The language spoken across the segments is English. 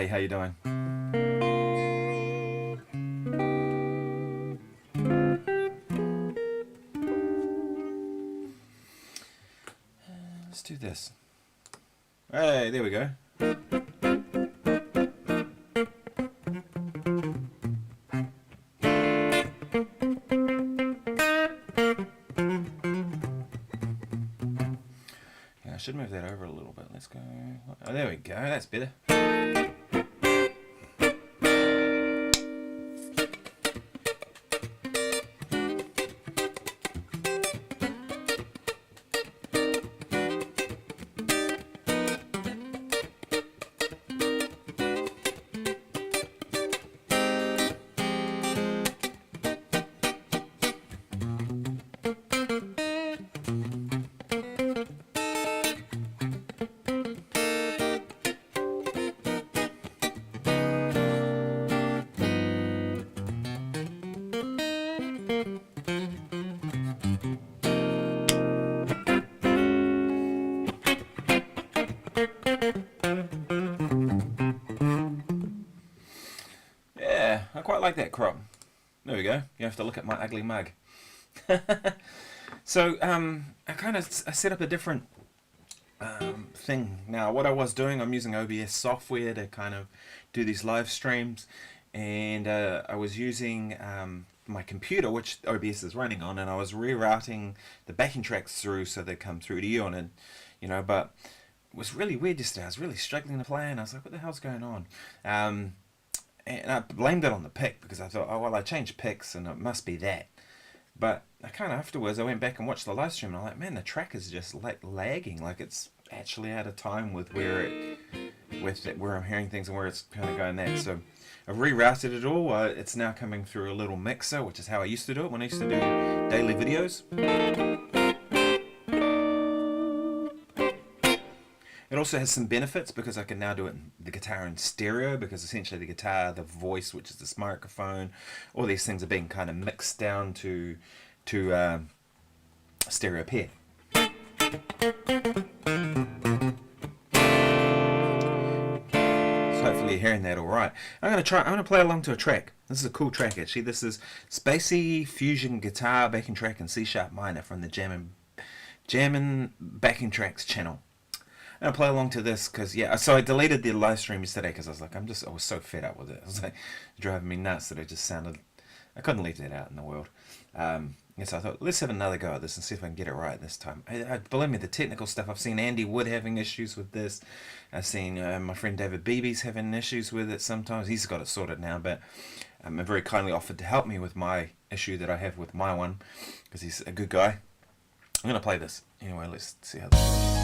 Hey, how you doing? Let's do this. Hey, there we go. I should move that over a little bit. Let's go. Oh, there we go. That's better. Like that crop. There we go. You have to look at my ugly mug. So I set up a different thing now. What I was doing, I'm using OBS software to kind of do these live streams, and I was using my computer, which OBS is running on, and I was rerouting the backing tracks through so they come through to you on it, you know. But it was really weird yesterday. I was really struggling to play, and I was like, what the hell's going on? And I blamed it on the pick, because I thought, oh well, I changed picks and it must be that. But I kind of afterwards I went back and watched the live stream, and I'm like, man, the track is just like lagging, like it's actually out of time with where I'm hearing things and where it's kind of going that. So I've rerouted it all. It's now coming through a little mixer, which is how I used to do it when I used to do daily videos. It also has some benefits because I can now do the guitar in stereo, because essentially the guitar, the voice, which is this microphone, all these things are being kind of mixed down to stereo pair. So hopefully you're hearing that all right. I'm going to play along to a track. This is a cool track actually. This is Spacey Fusion Guitar backing track in C# minor from the Jammin' Backing Tracks channel. And I'll play along to this because, yeah, so I deleted the live stream yesterday because I was like, I was so fed up with it. It was like driving me nuts that it just sounded, I couldn't leave that out in the world. And so I thought, let's have another go at this and see if I can get it right this time. Believe me, the technical stuff, I've seen Andy Wood having issues with this. I've seen my friend David Beebe's having issues with it sometimes. He's got it sorted now, but he very kindly offered to help me with my issue that I have with my one because he's a good guy. I'm going to play this. Anyway, let's see how this goes.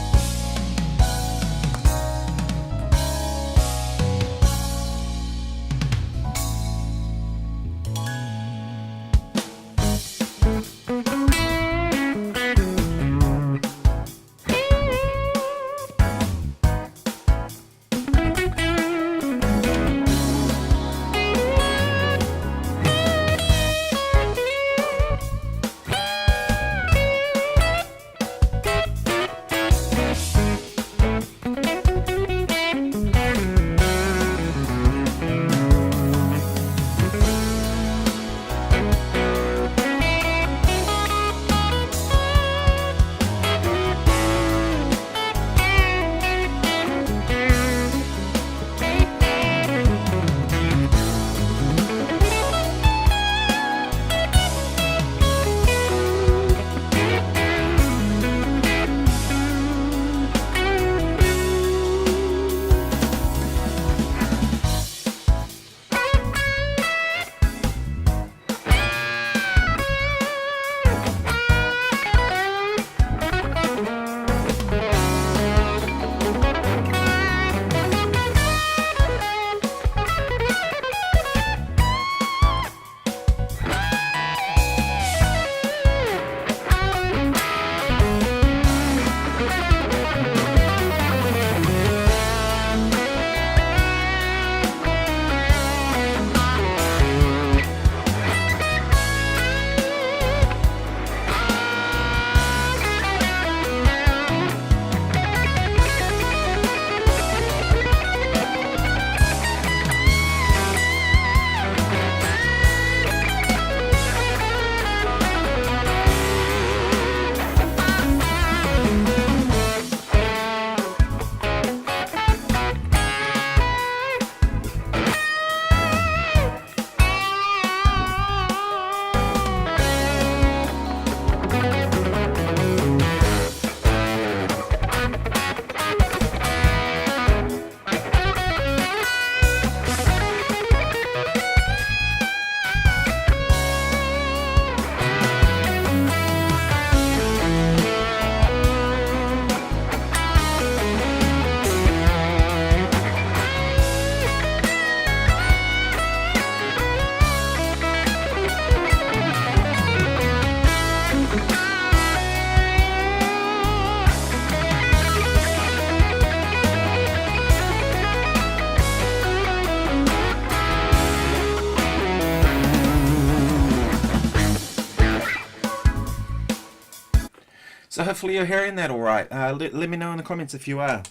So hopefully you're hearing that all right. Let me know in the comments if you are.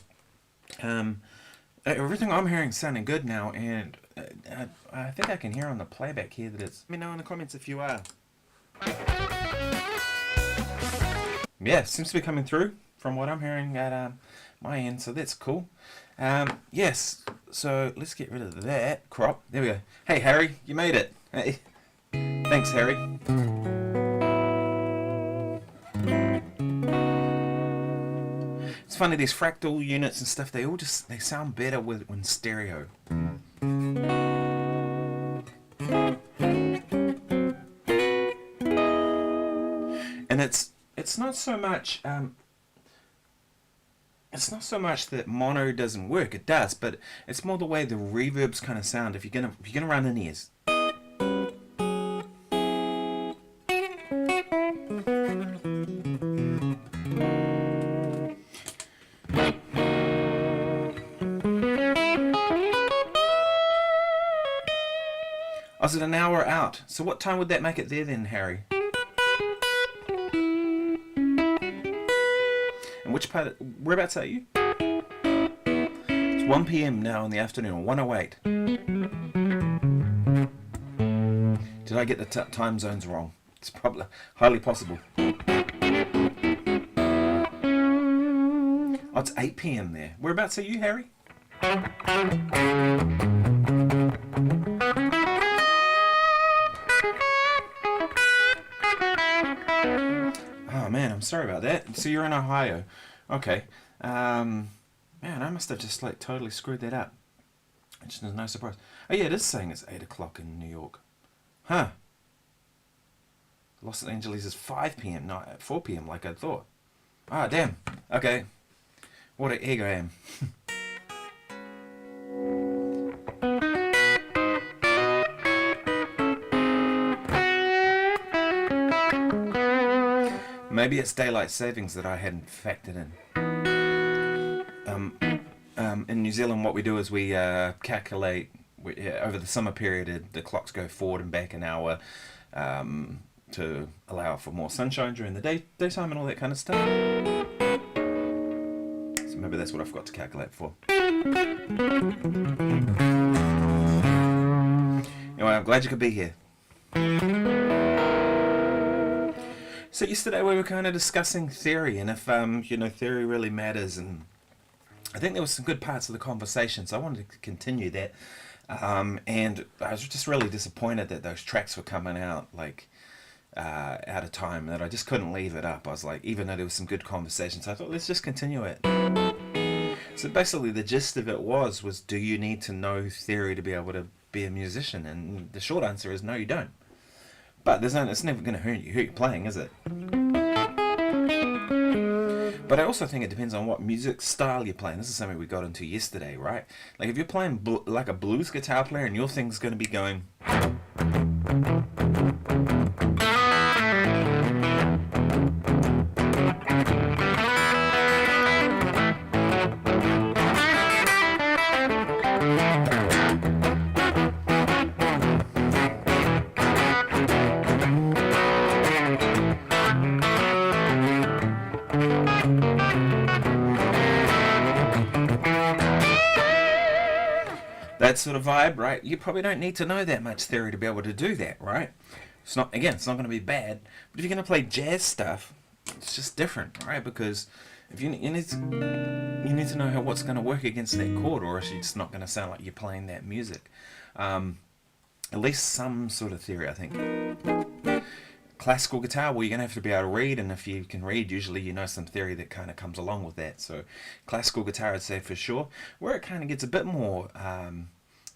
Everything I'm hearing is sounding good now, and I think I can hear on the playback here that it's... Let me know in the comments if you are. Yeah, seems to be coming through from what I'm hearing at my end, so that's cool. Yes, so let's get rid of that crop. There we go. Hey Harry, you made it. Hey, thanks Harry. It's funny, these fractal units and stuff, they sound better when stereo. And it's not so much that mono doesn't work. It does, but it's more the way the reverbs kind of sound. If you're gonna run in ears. Oh, is it an hour out? So what time would that make it there then, Harry? And which part? Whereabouts are you? It's 1 p.m. now in the afternoon, 1:08. Did I get the time zones wrong? It's probably highly possible. Oh, it's 8 p.m. there. Whereabouts are you, Harry? Oh man, I'm sorry about that. So you're in Ohio. Okay. Man, I must have just like totally screwed that up. Which is no surprise. Oh yeah, it is saying it's 8 o'clock in New York. Huh. Los Angeles is 5 p.m. not 4 p.m. like I thought. Ah, damn. Okay. What an egg I am. Maybe it's daylight savings that I hadn't factored in. In New Zealand, what we do is we calculate over the summer period. The clocks go forward and back an hour to allow for more sunshine during the daytime and all that kind of stuff. So maybe that's what I forgot to calculate for. Anyway, I'm glad you could be here. So yesterday we were kind of discussing theory and if theory really matters, and I think there were some good parts of the conversation, so I wanted to continue that. And I was just really disappointed that those tracks were coming out like out of time, that I just couldn't leave it up. I was like, even though there was some good conversations, I thought let's just continue it. So basically the gist of it was do you need to know theory to be able to be a musician? And the short answer is no, you don't. But it's never going to hurt you playing, is it? But I also think it depends on what music style you're playing. This is something we got into yesterday, right? Like if you're playing like a blues guitar player and your thing's going to be going... that sort of vibe, right? You probably don't need to know that much theory to be able to do that, right? It's not going to be bad, but if you're going to play jazz stuff, it's just different, right? Because if you need to know what's going to work against that chord, or else it's just not going to sound like you're playing that music. At least some sort of theory, I think. Classical guitar, well, you're going to have to be able to read, and if you can read, usually you know some theory that kind of comes along with that. So classical guitar, I'd say for sure. Where it kind of gets a bit more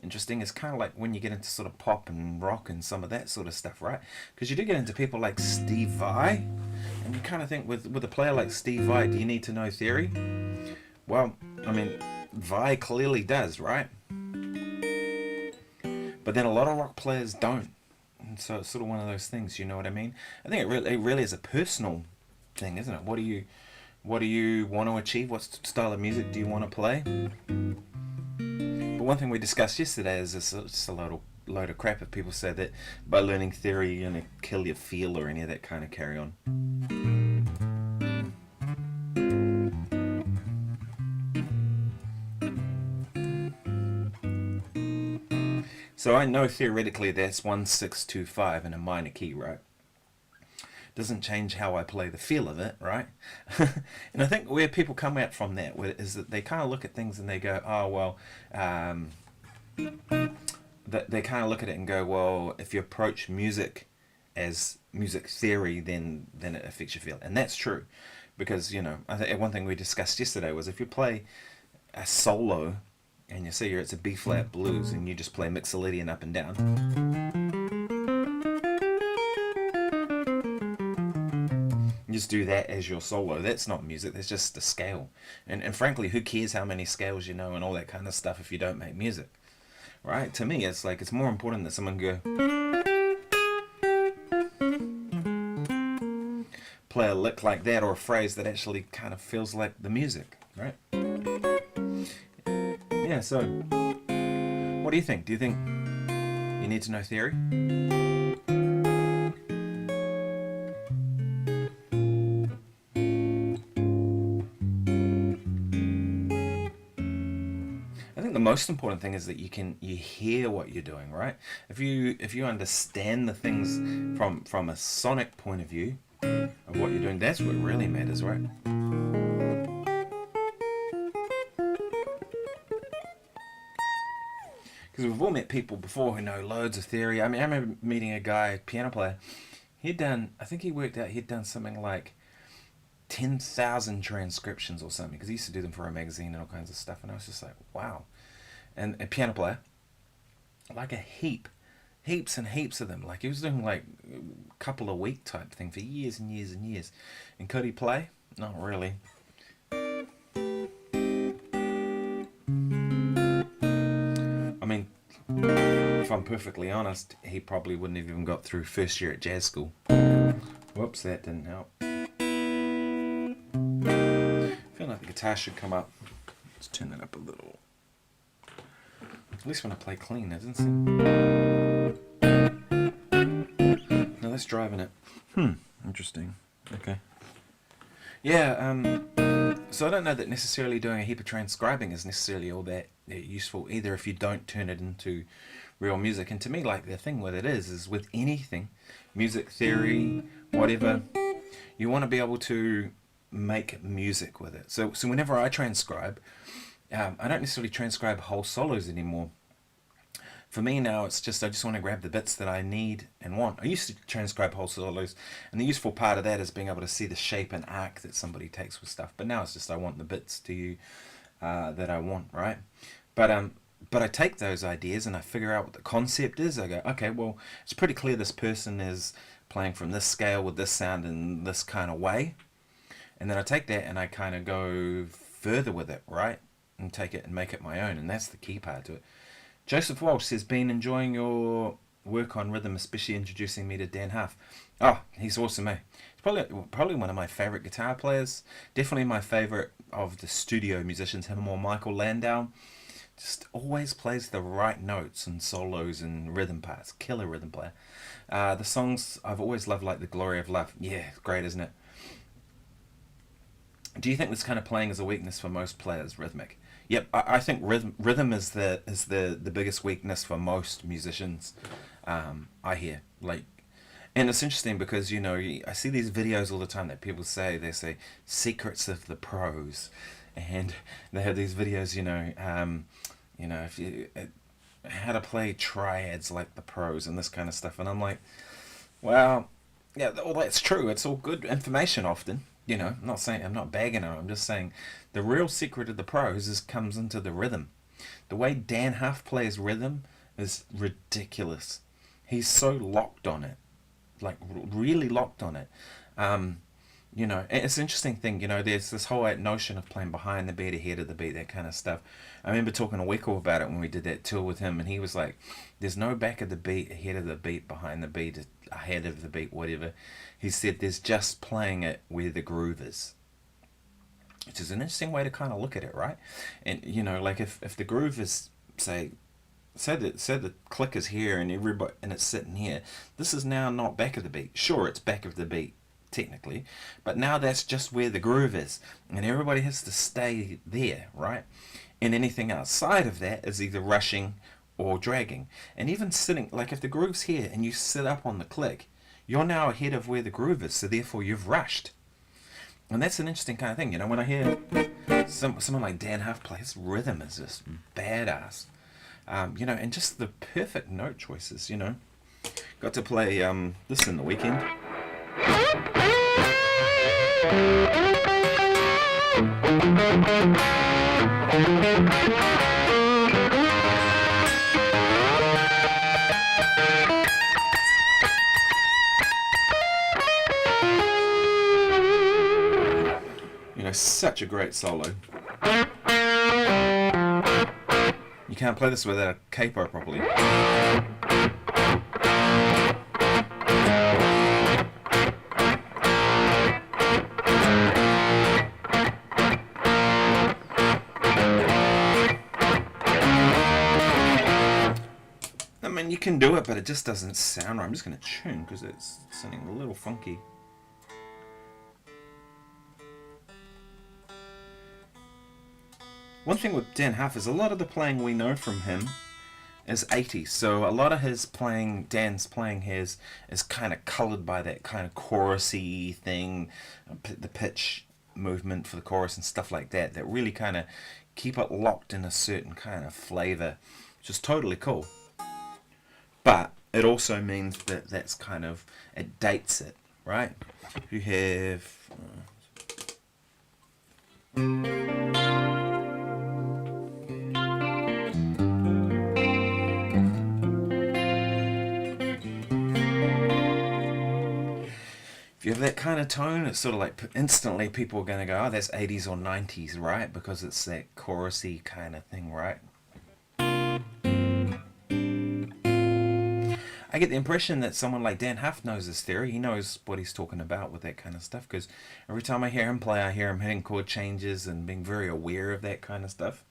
interesting is kind of like when you get into sort of pop and rock and some of that sort of stuff, right? Because you do get into people like Steve Vai, and you kind of think with a player like Steve Vai, do you need to know theory? Well, I mean, Vai clearly does, right? But then a lot of rock players don't. And so it's sort of one of those things, you know what I mean? I think it really is a personal thing, isn't it? What do you want to achieve? What style of music do you want to play? But one thing we discussed yesterday is it's just a load of crap if people say that by learning theory you're going to kill your feel or any of that kind of carry on. So I know theoretically that's 1-6-2-5 in a minor key, right? Doesn't change how I play the feel of it, right? And I think where people come out from that is that they kind of look at things and they go, oh, well, they kind of look at it and go, well, if you approach music as music theory, then it affects your feel. And that's true. Because, you know, I think one thing we discussed yesterday was if you play a solo and you see it's a B-flat blues and you just play mixolydian up and down, just do that as your solo. That's not music, that's just a scale. And frankly, who cares how many scales you know and all that kind of stuff if you don't make music, right? To me, it's like, it's more important that someone go play a lick like that, or a phrase that actually kind of feels like the music, right? Yeah, so what do you think? Do you think you need to know theory? The most important thing is that you hear what you're doing, right? If you understand the things from a sonic point of view of what you're doing, that's what really matters, right? Because we've all met people before who know loads of theory. I mean, I remember meeting a guy, piano player. I think he worked out he'd done something like 10,000 transcriptions or something, because he used to do them for a magazine and all kinds of stuff, and I was just like, wow. And a piano player, like heaps and heaps of them. Like he was doing like a couple a week type thing for years and years and years. And could he play? Not really. I mean, if I'm perfectly honest, he probably wouldn't have even got through first year at jazz school. Whoops, that didn't help. I feel like the guitar should come up. Let's turn that up a little. At least when I play clean, it doesn't seem... No, that's driving it. Interesting. Okay. Yeah, so I don't know that necessarily doing a heap of transcribing is necessarily all that useful either if you don't turn it into real music. And to me, like, the thing with it is with anything, music theory, whatever, you want to be able to make music with it. So whenever I transcribe, I don't necessarily transcribe whole solos anymore. For me now, it's just, I just want to grab the bits that I need and want. I used to transcribe whole solos, and the useful part of that is being able to see the shape and arc that somebody takes with stuff. But now it's just, I want the bits to you that I want, right? But I take those ideas and I figure out what the concept is. I go, okay, well, it's pretty clear this person is playing from this scale with this sound in this kind of way. And then I take that and I kind of go further with it, right? And take it and make it my own, and that's the key part to it. Joseph Walsh says, been enjoying your work on rhythm, especially introducing me to Dan Huff. Oh, he's awesome, eh? He's probably one of my favourite guitar players. Definitely my favourite of the studio musicians, him or Michael Landau. Just always plays the right notes and solos and rhythm parts. Killer rhythm player. The songs I've always loved, like The Glory of Love. Yeah, great, isn't it? Do you think this kind of playing is a weakness for most players, rhythmic? Yep, I think rhythm is the biggest weakness for most musicians. I hear, like, and it's interesting because, you know, I see these videos all the time that people say, they say secrets of the pros, and they have these videos, you know, if you how to play triads like the pros and this kind of stuff, and I'm like, well, yeah, all that's true. It's all good information often. You know, I'm not saying, I'm not bagging on it, I'm just saying the real secret of the pros comes into the rhythm. The way Dan Huff plays rhythm is ridiculous. He's so locked on it, like really locked on it. You know, it's an interesting thing, you know, there's this whole notion of playing behind the beat, ahead of the beat, that kind of stuff. I remember talking to Weckl about it when we did that tour with him, and he was like, there's no back of the beat, ahead of the beat, behind the beat, ahead of the beat, whatever. He said there's just playing it where the groove is. Which is an interesting way to kind of look at it, right? And, you know, like if the groove is, say the click is here and everybody, and it's sitting here, this is now not back of the beat. Sure, it's back of the beat, technically, but now that's just where the groove is, and everybody has to stay there, right? And anything outside of that is either rushing or dragging. And even sitting, like if the groove's here and you sit up on the click, you're now ahead of where the groove is, so therefore you've rushed. And that's an interesting kind of thing, you know, when I hear someone like Dan Huff play, his rhythm is just badass. You know, and just the perfect note choices, you know. Got to play this in the weekend. You know, such a great solo. You can't play this without a capo properly. I mean, you can do it, but it just doesn't sound right. I'm just going to tune because it's sounding a little funky. One thing with Dan Huff is a lot of the playing we know from him is 80s. So a lot of his playing, Dan's playing his, is kind of coloured by that kind of chorusy thing, the pitch movement for the chorus and stuff like that, that really kind of keep it locked in a certain kind of flavour, which is totally cool. But it also means that that's kind of, it dates it, right? You have... if you have that kind of tone, it's sort of like instantly people are going to go, oh, that's 80s or 90s, right? Because it's that chorusy kind of thing, right? I get the impression that someone like Dan Huff knows this theory. He knows what he's talking about with that kind of stuff, because every time I hear him play, I hear him hitting chord changes and being very aware of that kind of stuff.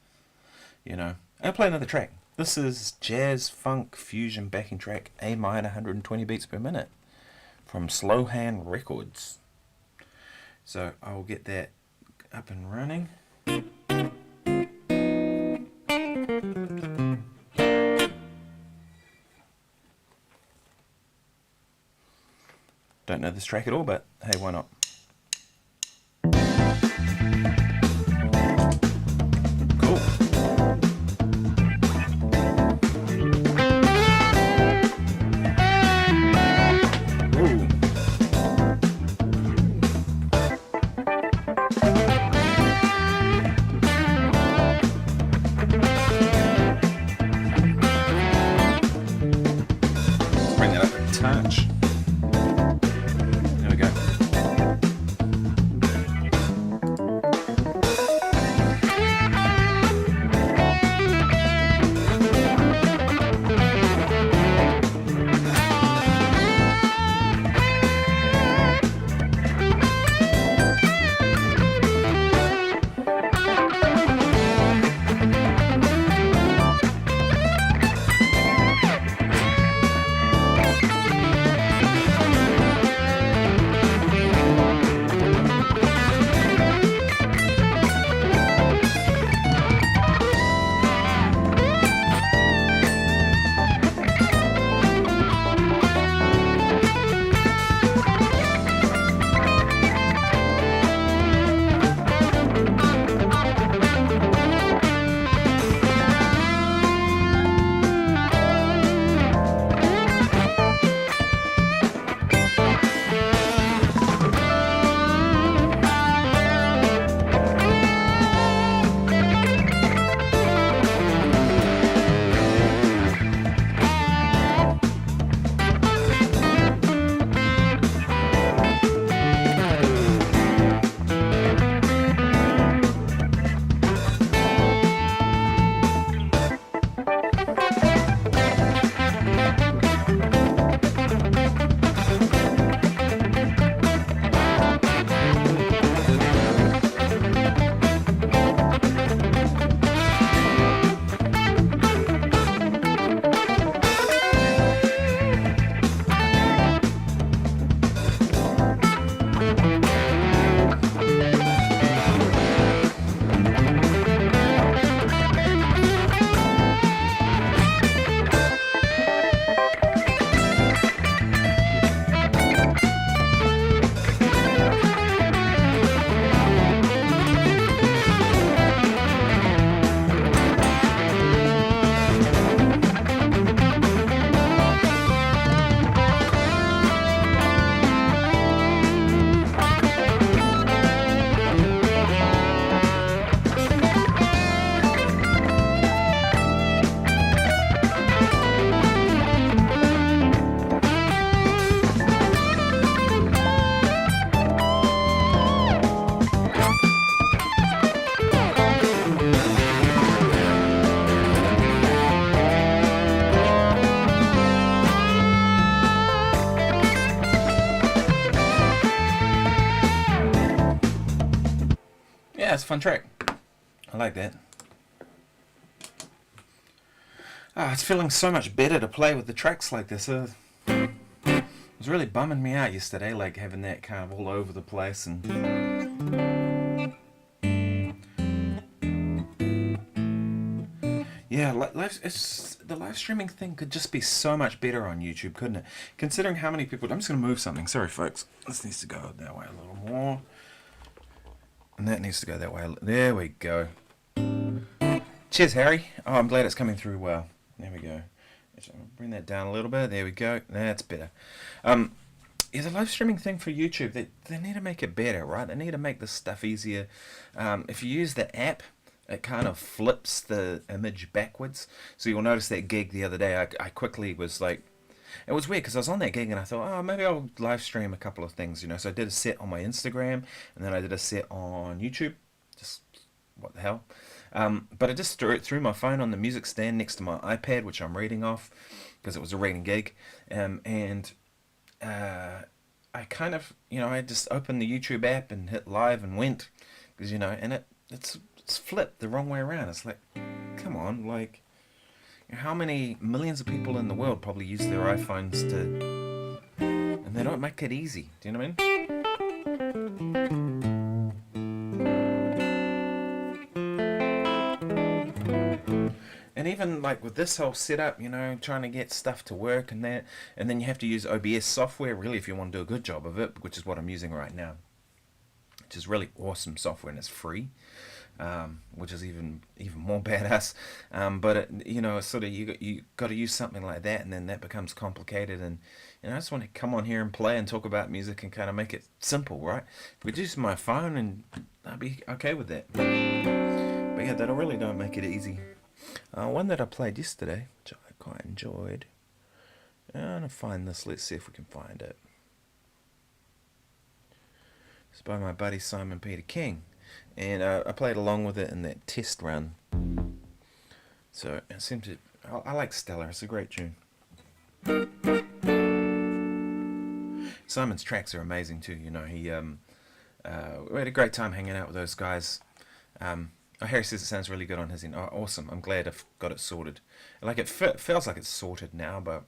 You know, I'll play another track. This is Jazz Funk Fusion backing track, A minor, 120 beats per minute, from Slow Hand Records. So I'll get that up and running. Don't know this track at all, but hey, why not? Cool. Ooh. Let's bring that up a touch. There we go. a fun track. I like that. It's feeling so much better to play with the tracks like this. It was really bumming me out yesterday, like having that kind of all over the place. And yeah, the live streaming thing could just be so much better on YouTube, couldn't it? Considering how many people... I'm just going to move something. Sorry, folks. This needs to go that way a little more. And that needs to go that way. There we go. Cheers, Harry. Oh, I'm glad it's coming through well. There we go. Bring that down a little bit. There we go. That's better. Yeah, the live streaming thing for YouTube, they need to make it better, right? They need to make this stuff easier. If you use the app, it kind of flips the image backwards. So you'll notice that gig the other day, I quickly was like... It was weird because I was on that gig and I thought, oh, maybe I'll live stream a couple of things, you know. So I did a set on my Instagram and then I did a set on YouTube. Just, what the hell? But I just threw my phone on the music stand next to my iPad, which I'm reading off because it was a reading gig. I kind of, you know, I just opened the YouTube app and hit live and went. Because, you know, and it's flipped the wrong way around. It's like, come on, like... How many millions of people in the world probably use their iPhones to... And they don't make it easy. Do you know what I mean? And even like with this whole setup, you know, trying to get stuff to work and that. And then you have to use OBS software, really, if you want to do a good job of it, which is what I'm using right now. Which is really awesome software and it's free. Which is even more badass, but it, you know, sort of you got to use something like that, and then that becomes complicated. And you know, I just want to come on here and play and talk about music and kind of make it simple, right? If we use my phone, and I'd be okay with that. But yeah, that really don't make it easy. One that I played yesterday, which I quite enjoyed. I'm gonna find this. Let's see if we can find it. It's by my buddy Simon Peter King. And I played along with it in that test run. So it seemed to... I like Stellar. It's a great tune. Simon's tracks are amazing too. You know, we had a great time hanging out with those guys. Harry says it sounds really good on his end. Oh, awesome. I'm glad I've got it sorted. Like it feels like it's sorted now, but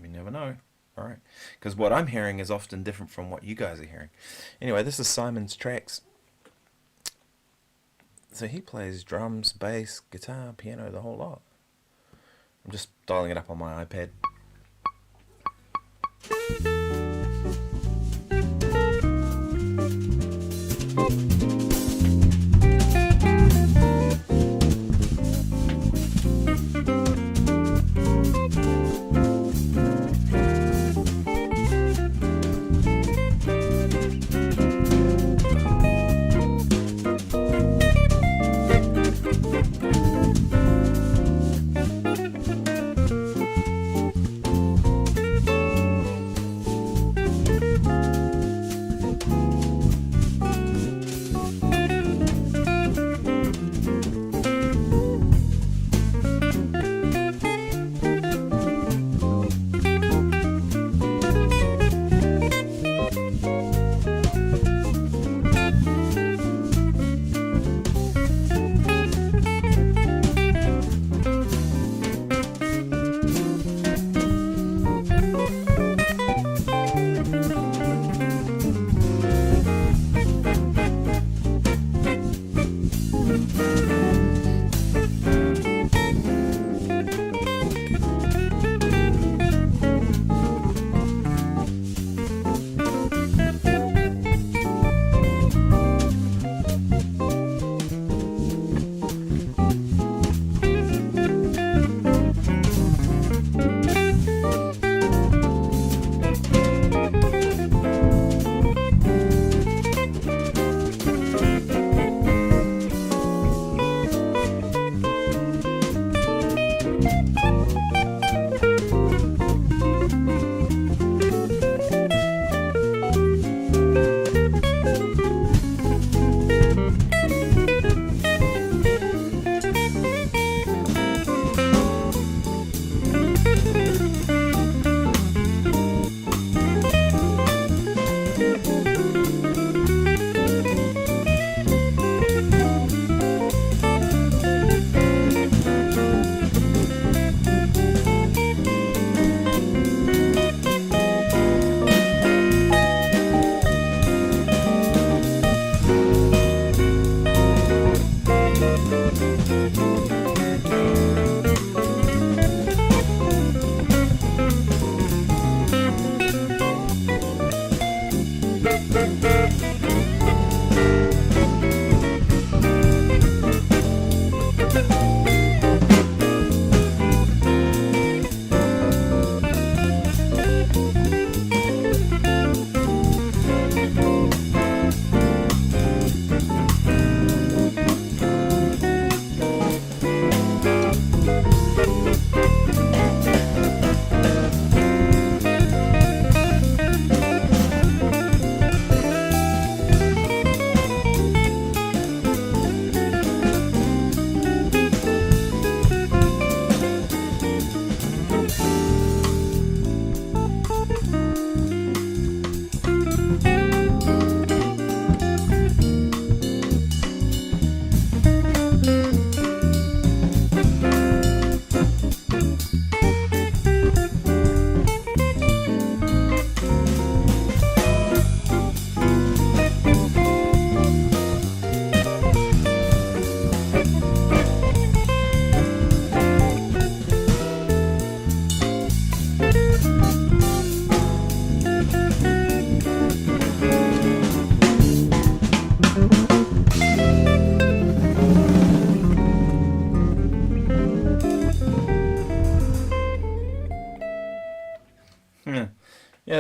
we never know. All right. Because what I'm hearing is often different from what you guys are hearing. Anyway, this is Simon's tracks. So he plays drums, bass, guitar, piano, the whole lot. I'm just dialing it up on my iPad.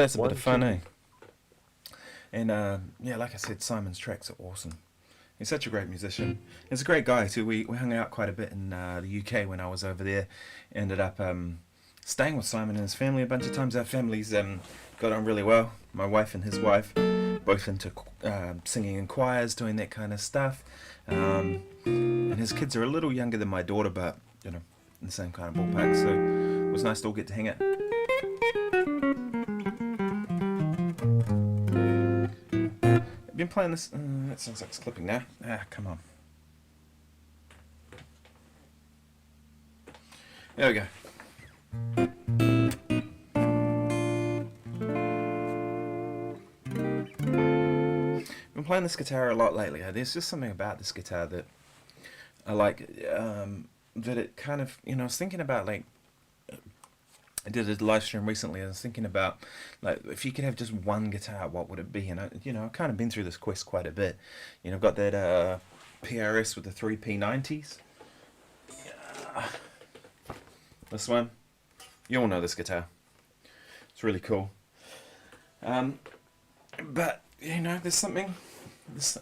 it's a bit of fun, eh? And yeah, like I said, Simon's tracks are awesome. He's such a great musician. He's a great guy too. We hung out quite a bit in the UK when I was over there. Ended up staying with Simon and his family a bunch of times. Our families got on really well. My wife and his wife, both into singing in choirs, doing that kind of stuff. And his kids are a little younger than my daughter, but you know, in the same kind of ballpark. So it was nice to all get to hang out. I've been playing this. That sounds like it's clipping now. Come on. There we go. I've been playing this guitar a lot lately. There's just something about this guitar that I like. That it kind of, you know, I was thinking about, like, I did a live stream recently. I was thinking about, like, if you could have just one guitar, what would it be? And I've kind of been through this quest quite a bit. You know, I've got that PRS with the 3 P90s. This one, you all know this guitar. It's really cool. But you know, there's something.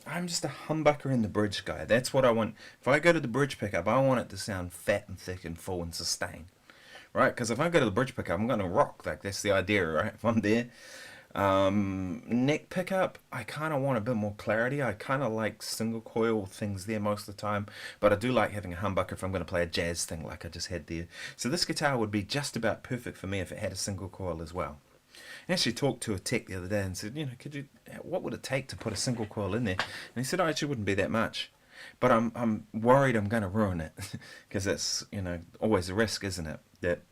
I'm just a humbucker in the bridge guy. That's what I want. If I go to the bridge pickup, I want it to sound fat and thick and full and sustain. Right, because if I go to the bridge pickup, I'm going to rock. Like, that's the idea, right? If I'm there. Neck pickup, I kind of want a bit more clarity. I kind of like single coil things there most of the time, but I do like having a humbucker if I'm going to play a jazz thing like I just had there. So this guitar would be just about perfect for me if it had a single coil as well. I actually talked to a tech the other day and said, you know, what would it take to put a single coil in there? And he said, oh, it actually wouldn't be that much. But I'm worried I'm going to ruin it, because that's, you know, always a risk, isn't it? That,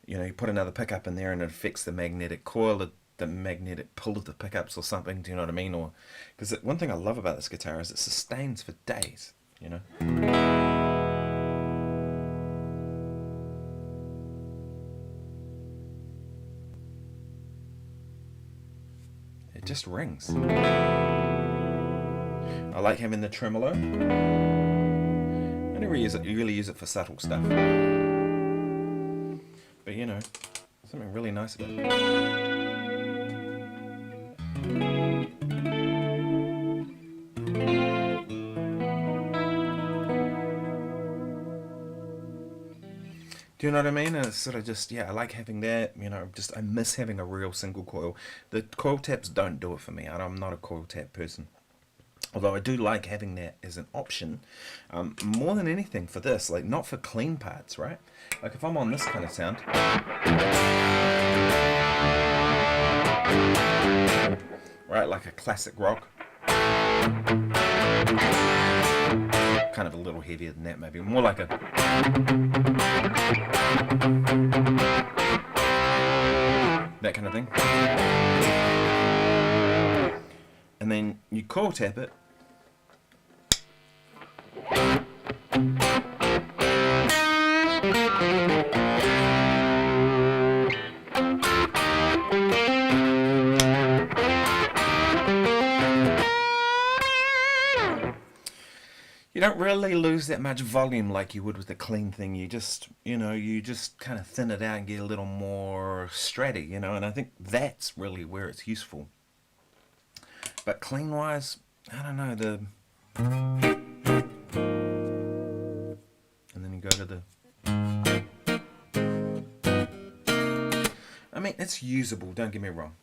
you know, you put another pickup in there and it affects the magnetic coil, the magnetic pull of the pickups or something. Do you know what I mean? Or because one thing I love about this guitar is it sustains for days. You know. It just rings. I like having the tremolo. I never use it. You really use it for subtle stuff. But you know, something really nice about it. Do you know what I mean? And it's sort of just, yeah, I like having that, you know, I miss having a real single coil. The coil taps don't do it for me. I'm not a coil tap person. Although I do like having that as an option, more than anything for this, like not for clean parts, right? Like if I'm on this kind of sound, right, like a classic rock, kind of a little heavier than that maybe, more like a, that kind of thing. And then you coil tap it. You don't really lose that much volume like you would with the clean thing. You just, you know, you just kind of thin it out and get a little more stratty, you know, and I think that's really where it's useful. But clean wise, I don't know, and then you go to the, I mean, it's usable, don't get me wrong.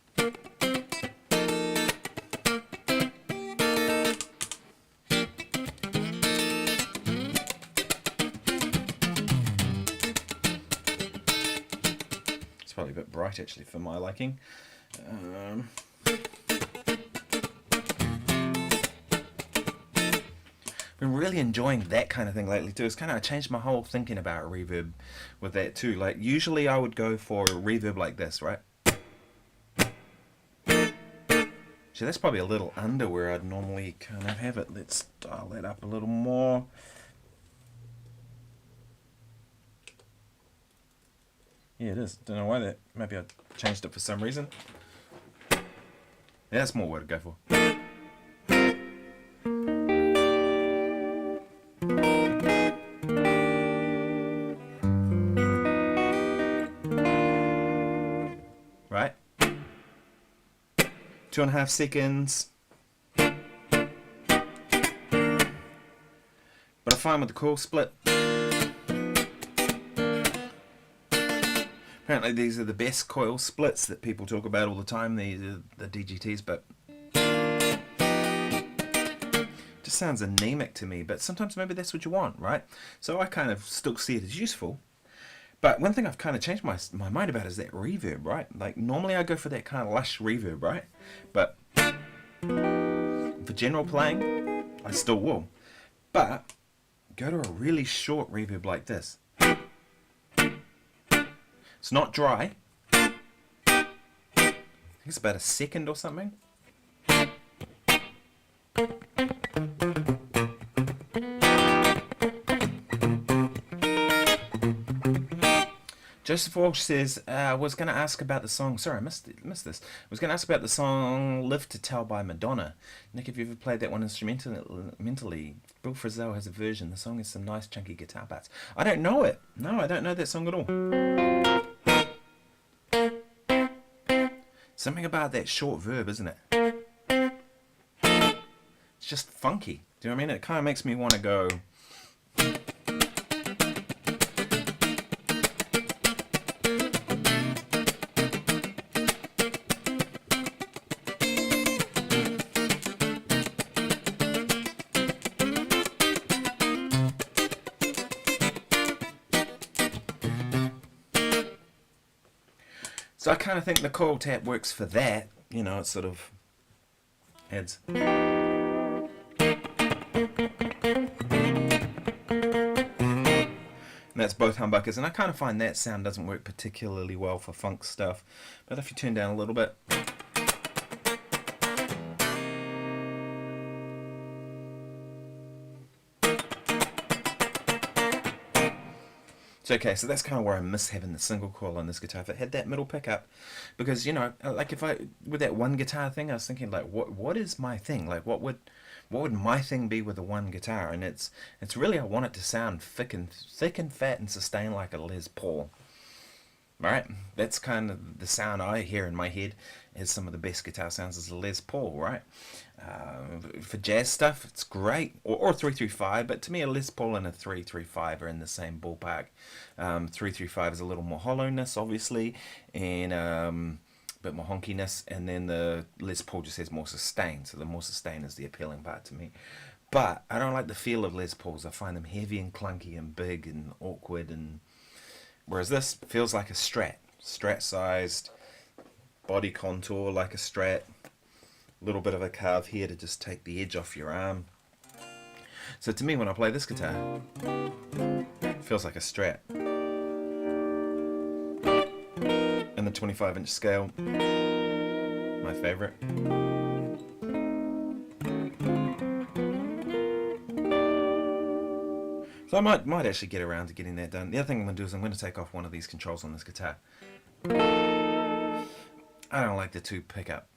It's probably a bit bright actually for my liking. Been really enjoying that kind of thing lately too. It's kind of, I changed my whole thinking about reverb with that too. Like usually I would go for a reverb like this, right? So that's probably a little under where I'd normally kind of have it. Let's dial that up a little more. Yeah, it is. Don't know why that. Maybe I changed it for some reason. Yeah, that's more what I'd go for. Right? 2.5 seconds. But I find with the coil split, apparently these are the best coil splits that people talk about all the time, the DGTs, but just sounds anemic to me. But sometimes maybe that's what you want, right? So I kind of still see it as useful. But one thing I've kind of changed my mind about is that reverb, right? Like normally I go for that kind of lush reverb, right? But for general playing, I still will. But go to a really short reverb like this. It's not dry. I think it's about a second or something. Joseph Walsh says, was going to ask about the song. Sorry, I missed this. Was going to ask about the song "Live to Tell" by Madonna. Nick, have you ever played that one instrumentally? Bill Frisell has a version. The song has some nice chunky guitar parts. I don't know it. No, I don't know that song at all. Something about that short verb, isn't it? It's just funky. Do you know what I mean? It kind of makes me want to go. So I kind of think the coil tap works for that. You know, it sort of adds. And that's both humbuckers. And I kind of find that sound doesn't work particularly well for funk stuff. But if you turn down a little bit. It's okay, so that's kind of where I miss having the single coil on this guitar. If it had that middle pickup, because, you know, like if I, with that one guitar thing, I was thinking like, what is my thing? Like, what would my thing be with the one guitar? And it's really, I want it to sound thick and fat and sustain like a Les Paul. Right? That's kind of the sound I hear in my head as some of the best guitar sounds is a Les Paul, right? For jazz stuff, it's great. Or 335, but to me a Les Paul and a 335 are in the same ballpark. 335 is a little more hollowness, obviously, and a bit more honkiness, and then the Les Paul just has more sustain, so the more sustain is the appealing part to me. But I don't like the feel of Les Pauls. I find them heavy and clunky and big and awkward, and whereas this feels like a strat-sized, body contour like a Strat, a little bit of a carve here to just take the edge off your arm. So to me, when I play this guitar, it feels like a Strat. And the 25-inch scale, my favorite. So I might actually get around to getting that done. The other thing I'm going to do is I'm going to take off one of these controls on this guitar. I don't like the two pickup,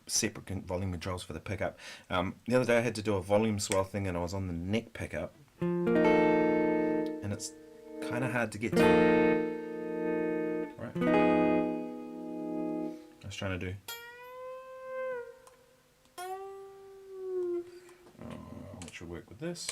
separate volume controls for the pickup. The other day I had to do a volume swell thing and I was on the neck pickup. And it's kind of hard to get to. Right. I was trying to do. Which should work with this.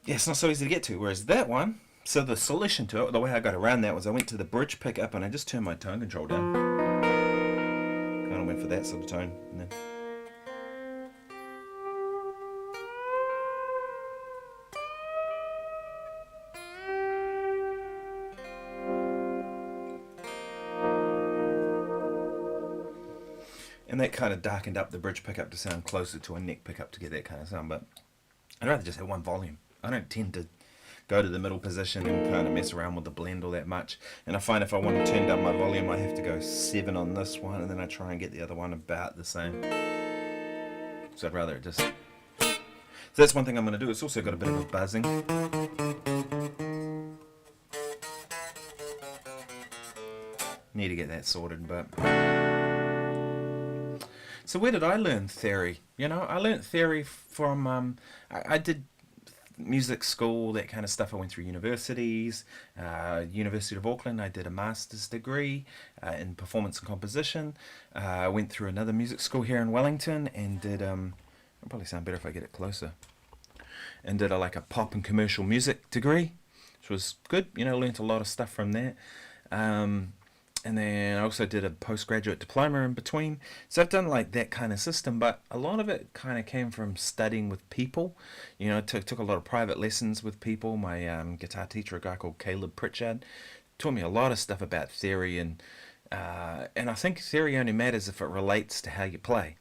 Yeah, it's not so easy to get to, whereas that one, so the solution to it, the way I got around that was I went to the bridge pickup and I just turned my tone control down. Kind of went for that sort of tone. And then and that kind of darkened up the bridge pickup to sound closer to a neck pickup to get that kind of sound, but I'd rather just have one volume. I don't tend to go to the middle position and kind of mess around with the blend all that much. And I find if I want to turn down my volume, I have to go 7 on this one, and then I try and get the other one about the same. So I'd rather it just... So that's one thing I'm going to do. It's also got a bit of a buzzing. Need to get that sorted, but... So where did I learn theory? I learned theory from I did music school, that kind of stuff. I went through universities, University of Auckland. I did a master's degree in performance and composition. I went through another music school here in Wellington and did. It'll probably sound better if I get it closer. And did like a pop and commercial music degree, which was good. Learned a lot of stuff from that. And then I also did a postgraduate diploma in between. So I've done like that kind of system, but a lot of it kind of came from studying with people. Took a lot of private lessons with people. My guitar teacher, a guy called Caleb Pritchard, taught me a lot of stuff about theory, and I think theory only matters if it relates to how you play.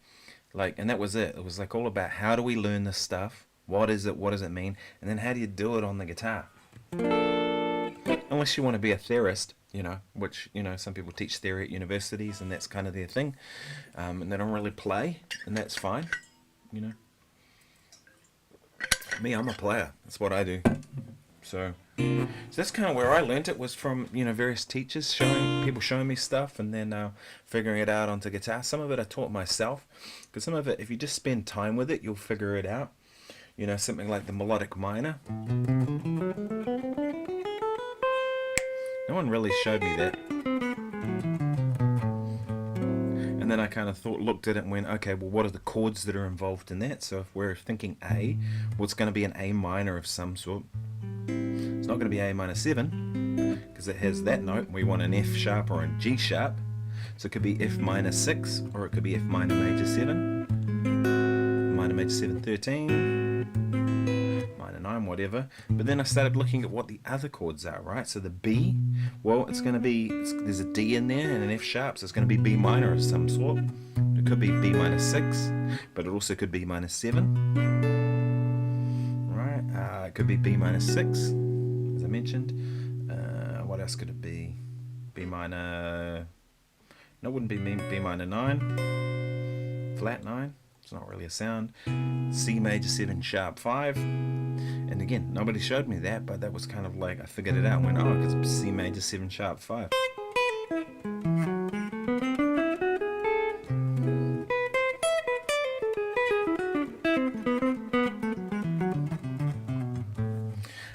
And that was it. It was like all about how do we learn this stuff? What is it? What does it mean? And then how do you do it on the guitar? Unless you want to be a theorist, which, some people teach theory at universities and that's kind of their thing. And they don't really play, and that's fine, Me, I'm a player. That's what I do. So that's kind of where I learned it, was from, various teachers, showing me stuff, and then figuring it out onto guitar. Some of it I taught myself, because some of it, if you just spend time with it, you'll figure it out. Something like the melodic minor. No one really showed me that. And then I kind of looked at it and went, okay, well, what are the chords that are involved in that? So if we're thinking A, well, it's going to be an A minor of some sort. It's not going to be A minor 7, because it has that note. We want an F sharp or a G sharp. So it could be F minor 6, or it could be F minor major 7, minor major 7 13, minor 9, whatever. But then I started looking at what the other chords are, right? So the B, well, it's going to be, there's a D in there and an F sharp, so it's going to be B minor of some sort. It could be B minor 6, but it also could be minor 7, right? It could be B minor 6, as I mentioned. What else could it be? B minor, no, it wouldn't be B minor 9, flat 9. It's not really a sound. C major 7 sharp 5. And again, nobody showed me that, but that was kind of like, I figured it out and went, oh, because it's C major 7 sharp 5.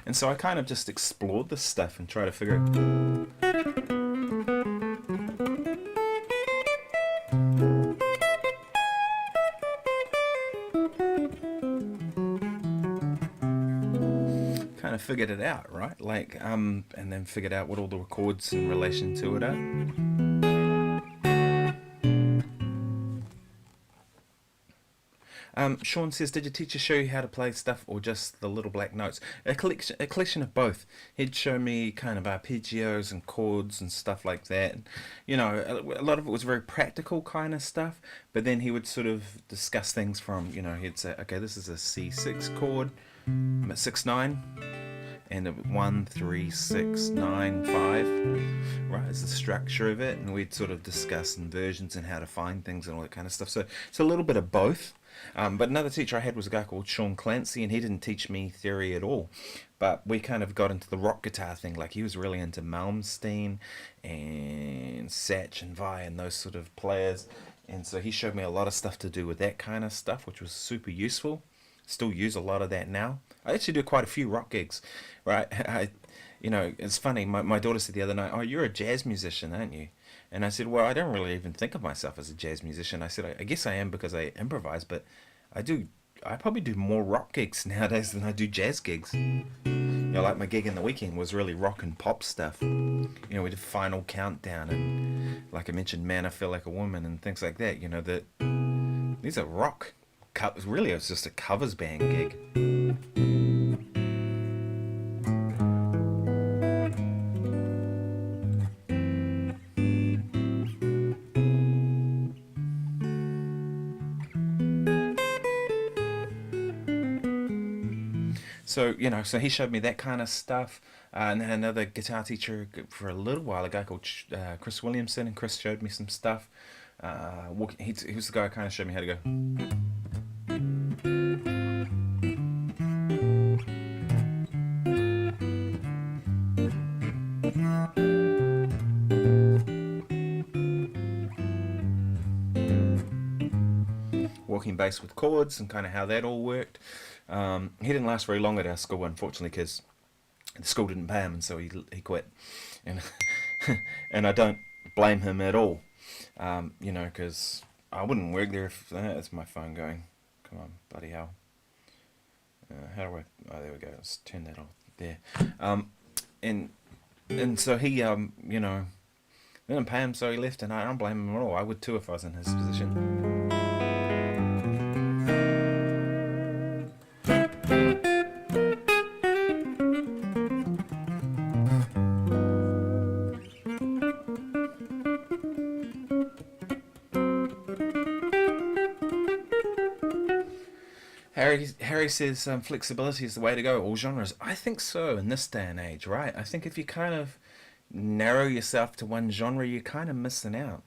And so I kind of just explored this stuff and tried to figure it. Figured it out, right? And then figured out what all the chords in relation to it are. Sean says, did your teacher show you how to play stuff, or just the little black notes? A collection of both. He'd show me kind of arpeggios and chords and stuff like that. A lot of it was very practical kind of stuff, but then he would sort of discuss things from, he'd say, okay, this is a C6 chord, 6-9. And 1, 3, 6, 9, 5, right, is the structure of it, and we'd sort of discuss inversions and how to find things and all that kind of stuff. So it's a little bit of both. But another teacher I had was a guy called Sean Clancy, and he didn't teach me theory at all. But we kind of got into the rock guitar thing. Like, he was really into Malmsteen and Satch and Vai and those sort of players. And so he showed me a lot of stuff to do with that kind of stuff, which was super useful. Still use a lot of that now. I actually do quite a few rock gigs, right? It's funny. My daughter said the other night, "Oh, you're a jazz musician, aren't you?" And I said, "Well, I don't really even think of myself as a jazz musician." I said, "I guess I am because I improvise, but I probably do more rock gigs nowadays than I do jazz gigs." Like my gig in the weekend was really rock and pop stuff. We did Final Countdown and, like I mentioned, Man, I Feel Like a Woman and things like that. That these are rock. Really, it was just a covers band gig. So, so he showed me that kind of stuff. And then another guitar teacher for a little while, a guy called Chris Williamson, and Chris showed me some stuff. He was the guy who kind of showed me how to go. bass with chords and kind of how that all worked. He didn't last very long at our school, unfortunately, because the school didn't pay him, and so he quit. And and I don't blame him at all, you know, because I wouldn't work there if... That's my phone going. Come on, bloody hell. How do I... Oh, there we go. Let's turn that off there. And so he, you know, didn't pay him, so he left, and I don't blame him at all. I would too if I was in his position. Harry says flexibility is the way to go, all genres. I think so in this day and age, right? I think if you kind of narrow yourself to one genre, you're kind of missing out.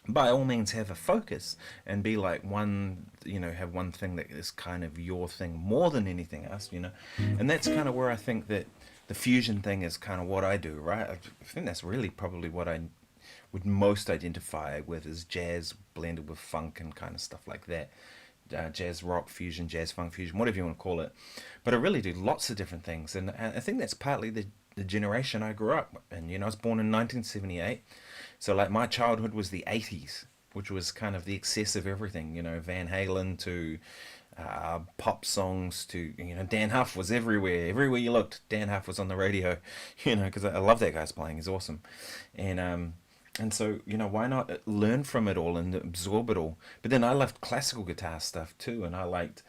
By all means, have a focus and be like one, you know, have one thing that is kind of your thing more than anything else, you know. And that's kind of where I think that the fusion thing is kind of what I do, right? I think that's really probably what I would most identify with, is jazz blended with funk and kind of stuff like that. Jazz rock fusion, jazz funk fusion, whatever you want to call it. But I really do lots of different things, and I think that's partly the generation I grew up in. You know, I was born in 1978, so like my childhood was the 80s, which was kind of the excess of everything, you know, Van Halen to pop songs to, you know, Dan Huff was everywhere you looked. Dan Huff was on the radio, you know, because I love that guy's playing, he's awesome. And so, you know, why not learn from it all and absorb it all? But then I loved classical guitar stuff too, and I liked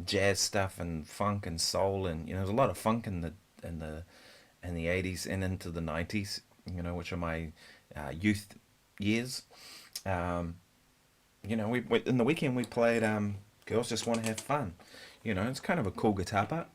jazz stuff and funk and soul, and, you know, there's a lot of funk in the 80s and into the 90s, you know, which are my youth years. You know, we in the weekend we played Girls Just Want to Have Fun. You know, it's kind of a cool guitar part.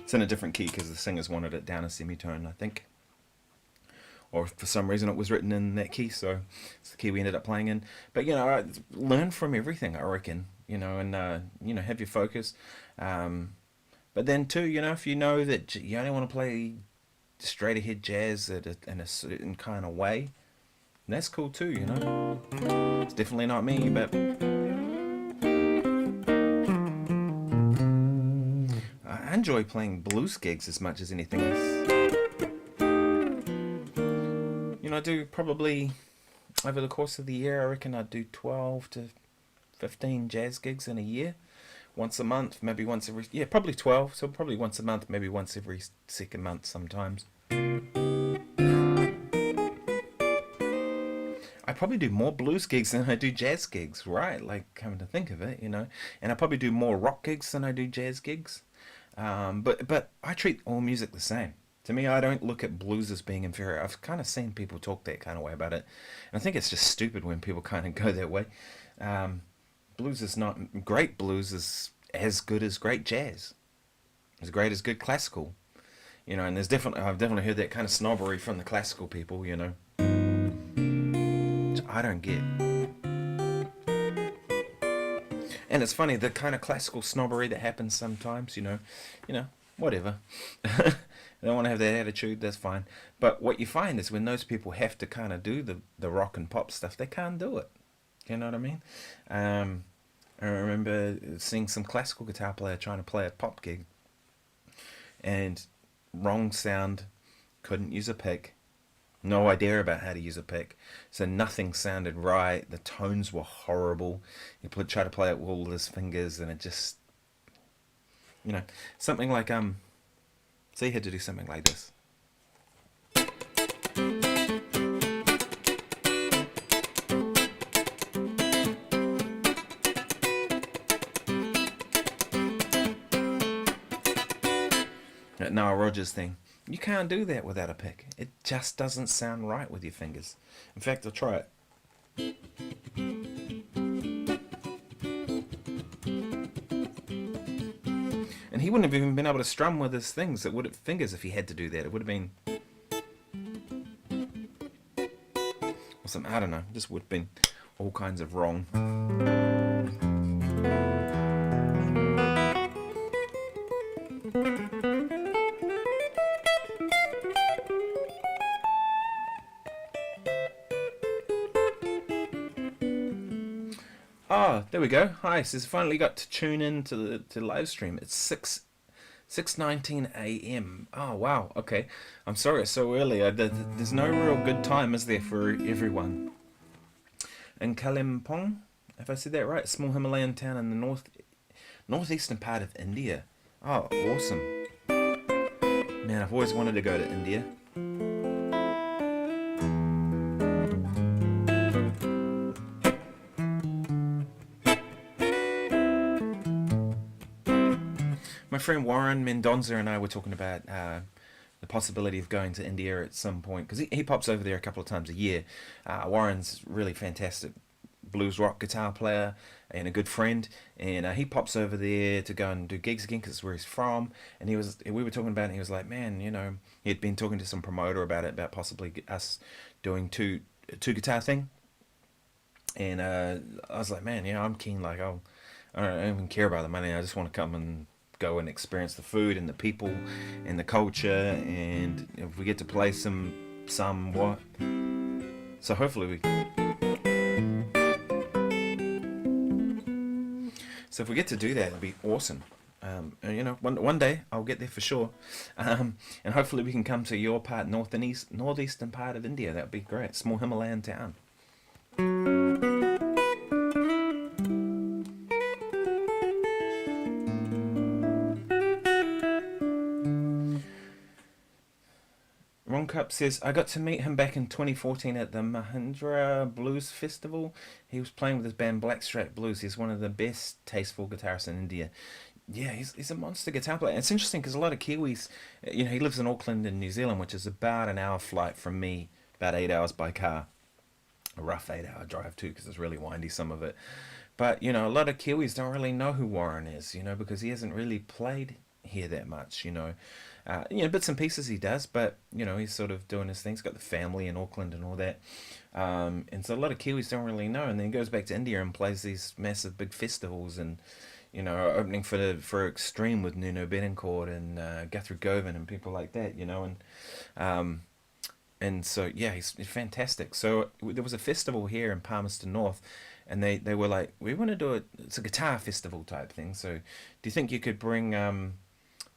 It's in a different key because the singers wanted it down a semitone, I think. Or for some reason it was written in that key, so it's the key we ended up playing in. But, you know, learn from everything, I reckon, you know, and, you know, have your focus. But then, too, you know, if you know that you only want to play straight ahead jazz in a certain kind of way, that's cool too, you know. It's definitely not me, but... I enjoy playing blues gigs as much as anything else. You know, I do probably, over the course of the year, I reckon I do 12 to 15 jazz gigs in a year. Once a month, maybe once every, yeah, probably 12, so probably once a month, maybe once every second month sometimes. I probably do more blues gigs than I do jazz gigs, right? Like, coming to think of it, you know. And I probably do more rock gigs than I do jazz gigs. But I treat all music the same. To me, I don't look at blues as being inferior. I've kind of seen people talk that kind of way about it. And I think it's just stupid when people kind of go that way. Blues is not... Great blues is as good as great jazz. As great as good classical. You know, and I've definitely heard that kind of snobbery from the classical people, you know. Which I don't get. And it's funny, the kind of classical snobbery that happens sometimes, you know, whatever. They don't want to have that attitude, that's fine. But what you find is when those people have to kind of do the rock and pop stuff, they can't do it. You know what I mean? I remember seeing some classical guitar player trying to play a pop gig. And wrong sound, couldn't use a pick. No idea about how to use a pick, so nothing sounded right. The tones were horrible. He tried to play it with all his fingers, and it just, you know, something like so he had to do something like this. That Nile Rodgers thing. You can't do that without a pick. It just doesn't sound right with your fingers. In fact, I'll try it. he wouldn't have even been able to strum with his fingers if he had to do that. It would have been awesome. I don't know. Just would have been all kinds of wrong. Oh, there we go. Hi, so finally got to tune in to the live stream. It's 6:19 a.m. Oh wow. Okay, I'm sorry it's so early. There's no real good time, is there, for everyone? In Kalimpong, if I said that right, a small Himalayan town in the northeastern part of India. Oh, awesome. Man, I've always wanted to go to India. My friend Warren Mendonza and I were talking about the possibility of going to India at some point, because he pops over there a couple of times a year. Warren's really fantastic blues rock guitar player and a good friend, and he pops over there to go and do gigs again because it's where he's from. And we were talking about it, and he was like, man, you know, he'd been talking to some promoter about possibly us doing two guitar thing. And I was like, man, yeah, I'm keen. Like, I don't even care about the money. I just want to come and go and experience the food and the people and the culture, and if we get to play somewhat. So hopefully we. So if we get to do that, it'll be awesome. And, you know, one day I'll get there for sure, and hopefully we can come to your part, northeastern part of India. That'd be great. Small Himalayan town. Ron Cup says, I got to meet him back in 2014 at the Mahindra Blues Festival. He was playing with his band Blackstrat Blues. He's one of the best tasteful guitarists in India. Yeah, he's a monster guitar player. It's interesting because a lot of Kiwis, you know, he lives in Auckland in New Zealand, which is about an hour flight from me, about 8 hours by car. A rough 8-hour drive too, because it's really windy, some of it. But, you know, a lot of Kiwis don't really know who Warren is, you know, because he hasn't really played here that much, you know. Bits and pieces he does, but, you know, he's sort of doing his thing. He's got the family in Auckland and all that. And so a lot of Kiwis don't really know. And then he goes back to India and plays these massive big festivals and, you know, opening for Extreme with Nuno Bettencourt and Guthrie Govan and people like that, you know. And so, yeah, he's fantastic. So there was a festival here in Palmerston North, and they were like, we want to do it's a guitar festival type thing. So do you think you could bring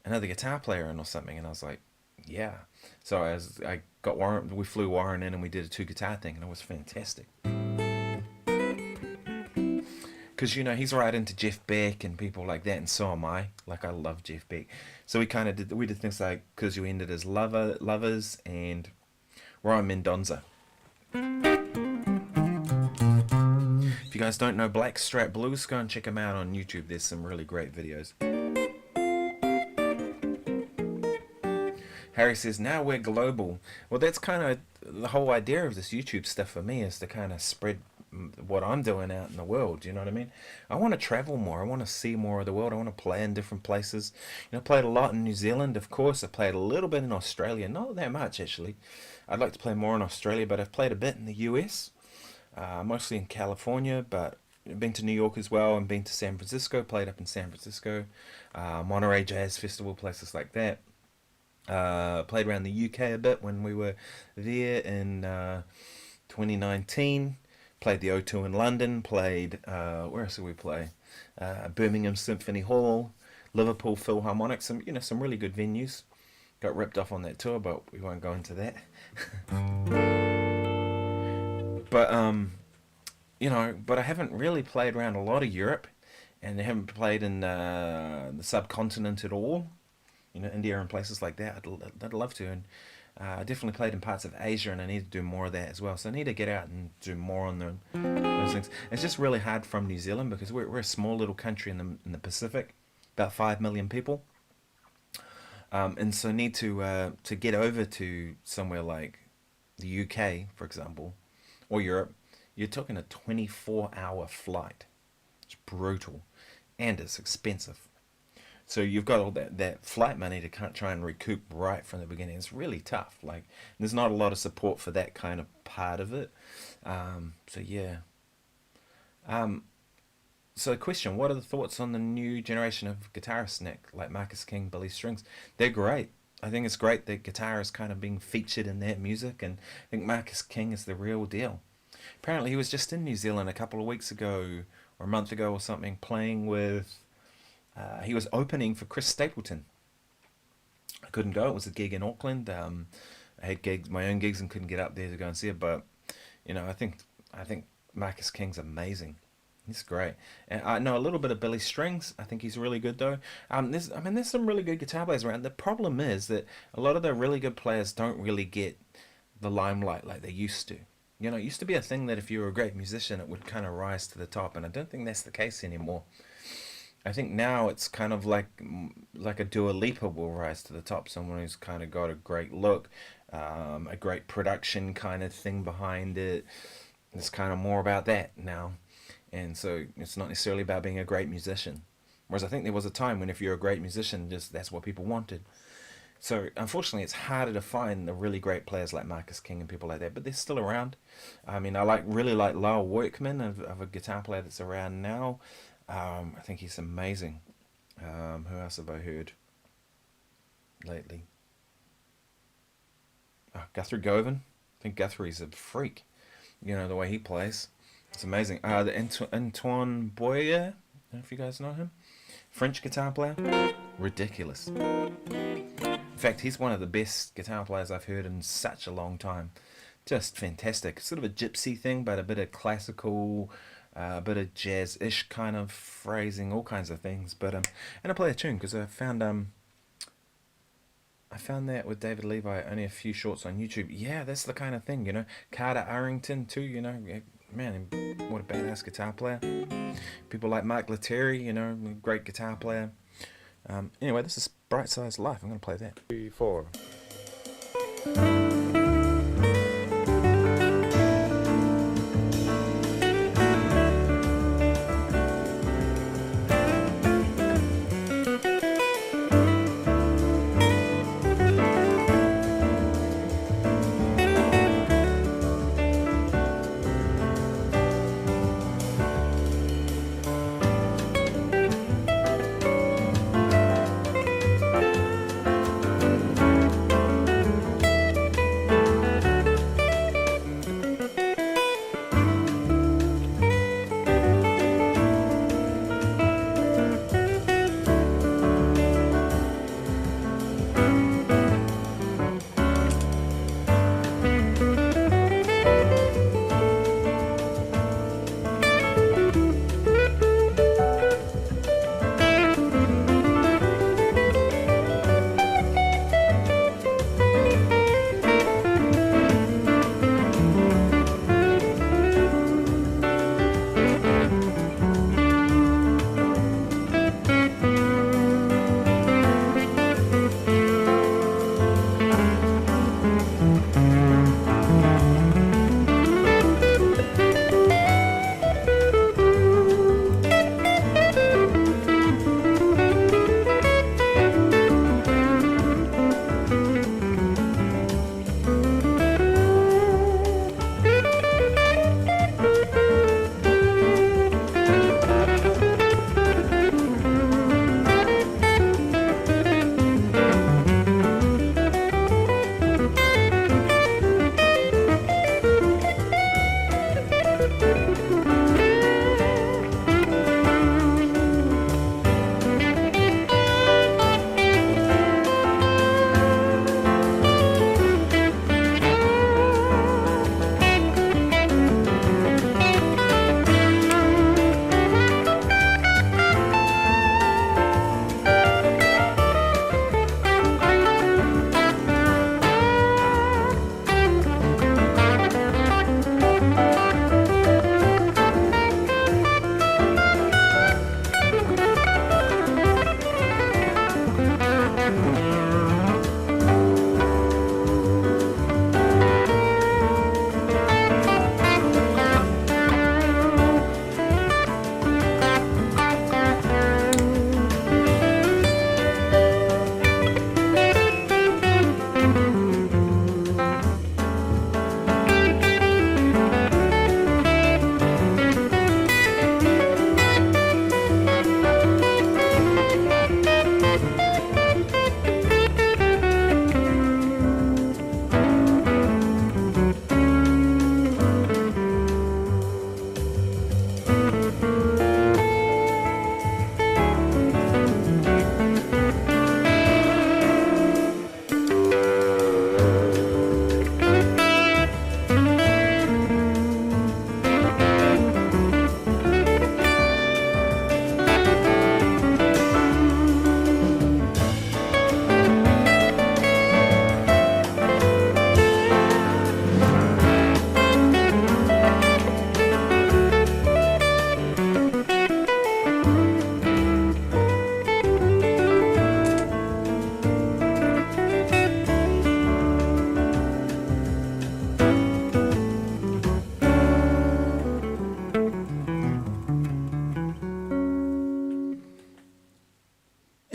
another guitar player in or something? And I was like, yeah. So I got Warren, we flew Warren in and we did a 2-guitar thing, and it was fantastic. Because, you know, he's right into Jeff Beck and people like that, and so am I. Like, I love Jeff Beck. So we did things like Cause You Ended as Lovers and Ronan Mendonza. If you guys don't know Blackstrat Blues, go and check him out on YouTube. There's some really great videos. Harry says, now we're global. Well, that's kind of the whole idea of this YouTube stuff for me, is to kind of spread what I'm doing out in the world. You know what I mean? I want to travel more. I want to see more of the world. I want to play in different places. You know, I played a lot in New Zealand, of course. I played a little bit in Australia. Not that much, actually. I'd like to play more in Australia, but I've played a bit in the US. Mostly in California, but I've been to New York as well, and been to San Francisco. Played up in San Francisco. Monterey Jazz Festival, places like that. Played around the UK a bit when we were there in 2019. Played the O2 in London. Played, where else did we play? Birmingham Symphony Hall, Liverpool Philharmonic. Some really good venues. Got ripped off on that tour, but we won't go into that. But but I haven't really played around a lot of Europe, and I haven't played in the subcontinent at all. You know, India and places like that. I'd love to, and I definitely played in parts of Asia, and I need to do more of that as well. So I need to get out and do more on those things. It's just really hard from New Zealand because we're a small little country in the Pacific, about 5 million people, and so need to get over to somewhere like the UK, for example, or Europe. You're talking a 24-hour flight. It's brutal, and it's expensive. So you've got all that flight money to try and recoup right from the beginning. It's really tough. Like, there's not a lot of support for that kind of part of it. So yeah. So question, what are the thoughts on the new generation of guitarists, Nick? Like Marcus King, Billy Strings. They're great. I think it's great that guitar is kind of being featured in their music, and I think Marcus King is the real deal. Apparently he was just in New Zealand a couple of weeks ago, or a month ago or something, playing with... he was opening for Chris Stapleton. I couldn't go. It was a gig in Auckland. I had gigs, my own gigs, and couldn't get up there to go and see it. But you know, I think Marcus King's amazing. He's great. And I know a little bit of Billy Strings. I think he's really good though. There's some really good guitar players around. The problem is that a lot of the really good players don't really get the limelight like they used to. You know, it used to be a thing that if you were a great musician, it would kind of rise to the top, and I don't think that's the case anymore. I think now it's kind of like a Dua Lipa will rise to the top, someone who's kind of got a great look, a great production kind of thing behind it. It's kind of more about that now, and so it's not necessarily about being a great musician. Whereas I think there was a time when if you're a great musician, just that's what people wanted. So unfortunately, it's harder to find the really great players like Marcus King and people like that, but they're still around. I mean, I really like Lyle Workman of a guitar player that's around now. I think he's amazing. Who else have I heard lately? Guthrie Govan. I think Guthrie's a freak. You know, the way he plays. It's amazing. The Antoine Boyer. I don't know if you guys know him. French guitar player. Ridiculous. In fact, he's one of the best guitar players I've heard in such a long time. Just fantastic. Sort of a gypsy thing, but a bit of classical, a bit of jazz-ish kind of phrasing, all kinds of things. But and I play a tune because I found that with David Levi, only a few shorts on YouTube. Yeah, that's the kind of thing, you know. Carter Arrington too, you know. Man, what a badass guitar player. People like Mark Lettieri, you know, great guitar player. Anyway, this is Bright Size Life. I'm going to play that. 3, 4.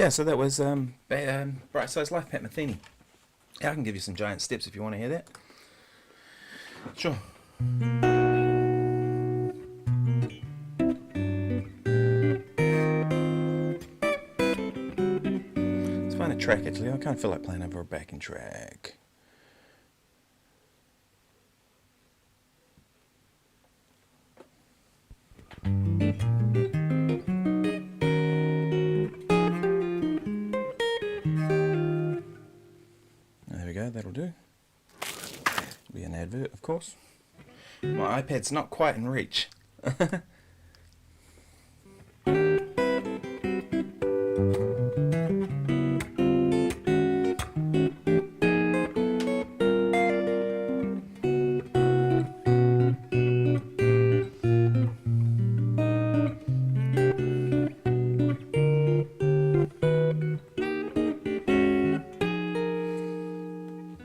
Yeah, so that was Bright Size Life, Pat Metheny. I can give you some giant steps if you want to hear that. Sure. Let's find a track actually. I can't feel like playing over a backing track. There we go, that'll do. Be an advert, of course. My iPad's not quite in reach.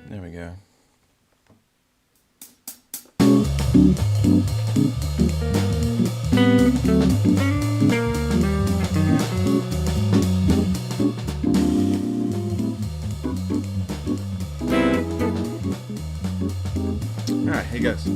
There we go. Alright, here goes.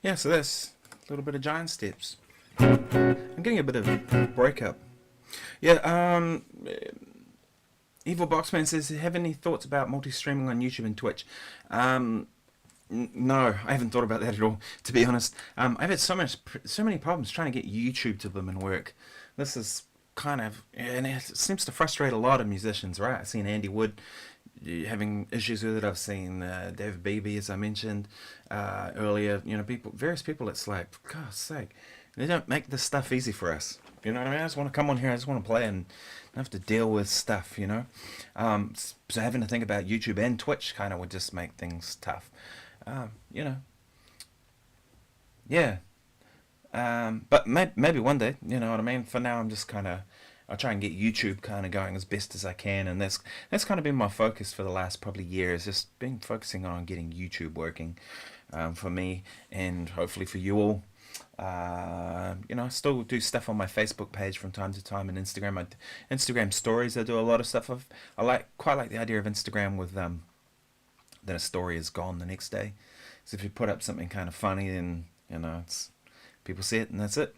Yeah, so that's a little bit of giant steps. I'm getting a bit of breakup. Yeah, Evil Boxman says, have any thoughts about multi-streaming on YouTube and Twitch? No, I haven't thought about that at all, to be honest. I've had so many problems trying to get YouTube to them and work. This is kind of, and it seems to frustrate a lot of musicians, right? I've seen Andy Wood having issues with it. I've seen Dave Beebe, as I mentioned earlier. Various people. It's like, for God's sake, they don't make this stuff easy for us. You know what I mean? I just want to come on here. I just want to play and not have to deal with stuff. So having to think about YouTube and Twitch kind of would just make things tough. You know, yeah. But maybe one day, you know what I mean? For now, I'm just kind of, I'll try and get YouTube kind of going as best as I can, and that's kind of been my focus for the last probably year, is just been focusing on getting YouTube working for me, and hopefully for you all. I still do stuff on my Facebook page from time to time, and Instagram. Instagram stories, I do a lot of stuff. Quite like the idea of Instagram with then a story is gone the next day. So if you put up something kind of funny, then it's people see it and that's it.